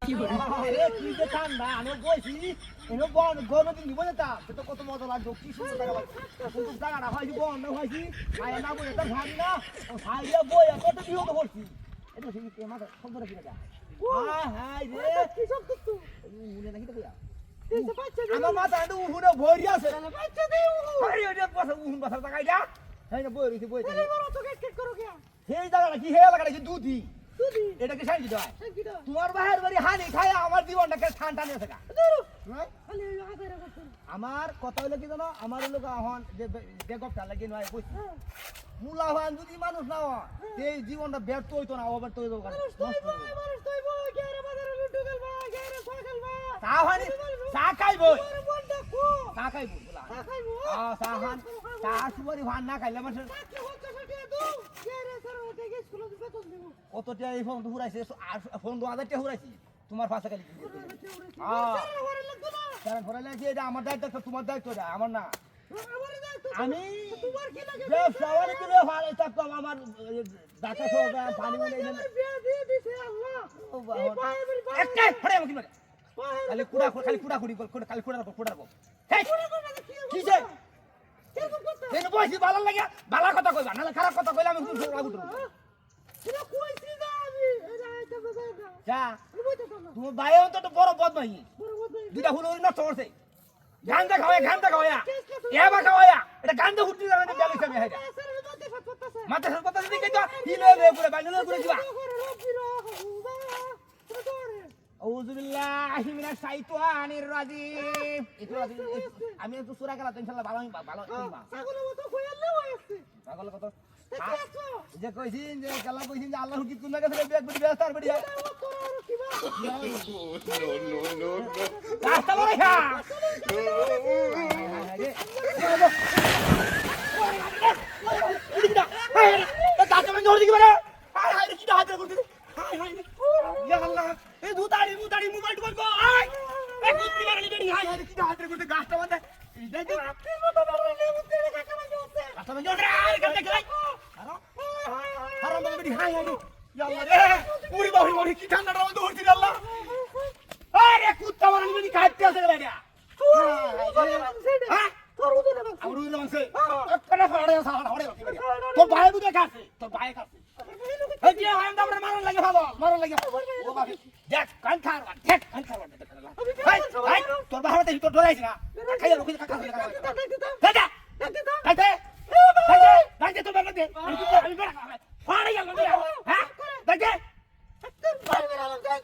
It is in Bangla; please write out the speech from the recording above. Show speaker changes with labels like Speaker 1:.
Speaker 1: আরে কি যে ঠান্ডা আমি বইছি এনো বন গরম দিন দিব না তো কত মজা লাগবে কি সুন্দর জায়গা কিন্তু জায়গাটা হইছি বন হইছি আয় না বলে তো ভাবি না ভাইয়া বই কত বিহত করছি এটা ঠিক কি মাথা শব্দ রাখি না হাই রে কি শব্দ তুই মুনে নাকি তো কইয়া আমার মাথা তো উহুনে ভরি আছে বাচ্চা দে আরে ওটা পাশে উহুন পাশে টাকাই দা এই না বই রইছি বই আরে বড় তো কেট করো কি সেই জায়গাটা কি হে লাগাটা কি দুধি এটা কি শান্তি দাও তোমার বাহির বাড়ি হানি খায় আমার জীবনটাকে ঠান্ডা নিয়ে থাকা আমার কথা হইলো কি জানো আমার লোক এখন যে বেগপটা লাগি নয় বুঝছি মুলাহান যদি মানুষ না হয় এই জীবনটা ব্যর্থ হইতো না ওভার তো হইতো চা খাইবো চা খাইবো চা সুপারি ভান না খাইলে মানুষের কত টাকা এই ফোন ঘুরাইছে ফোন 2000 টাকা ঘুরাইছি তোমার পাশে খালি এটা আমার দায়িত্ব তোমার দায়িত্ব আমার না আমি আমার ডাকা পানি খালি কুড়া খালি কুড়া খুড়ি খালি কুড়া কি বয়সি ভালো লাগে ভালো কথা কইবা নাহলে খারাপ কথা কইলে আমি তোমার ভাই অন্তত বড় বদমাই দুইটা হুলো নষ্ট করছে গান্দা খাওয়া এবার খাওয়া এটা গান্দা হুটি যাবে না বেলি সামনে হাইরা মাথা সব কথা দিকে তো হিলে রে পুরো বানলে করে দিবা আউযু বিল্লাহি মিনাশ শাইতানির রাজিম আমি তো সূরা গেলাম ইনশাআল্লাহ ভালো হইবা ছাগলের মতো কইলে হইছে ছাগলের কত যে কইছিন যে কালা কইছিন যে আল্লাহ হুকি তুমি কাছে বেগ বডি ব্যবস্থা বডি নো রাস্তা বলে খা দাঁতে মে জোর দিকে বেরে হায় হায় কি হাত করে দিই হায় হায় ইয়া আল্লাহ এই দুতাড়ি মোবাইল টো করবো আয় এই কুত্তি মারলি বেড়ি হায় হায় কি হাত করে গাছটা বাঁধে এই দেখি কি মতো বাড়লে মুতে কাকা মানে হচ্ছে গাছটা মানে জোরে আর কাটে গলাই হারাম বলে বেড়ি হায় হায় ইয়া আল্লাহ রে পুরি বাড়ি কি ঠান্ডাটা বন্ধ হচ্ছে রে আল্লাহ আরে কুত্তা মারলি বেড়ি কাটতে আছে রে বেড়া হ্যাঁ তোর উদরে মাংস আমার উদরে মাংস একটা ফাড়ে সাড়া ফাড়ে তোর ভাই বুঝে কাছে তোর ভাই কাছে এই যে আমি আমরা মারন লাগে ভালো মারন লাগে ও বাবা দেখ কান খারবা দেখ কান খারবা ভাই তোর বাহাতে তোর ধরাইছ না খাইয়া লোকে কাকা দাদা দাদা তোর বাবা দে আমি বড় ফাড়ে গেল হ্যাঁ দাদা তোর ভাই বেরালাম যাই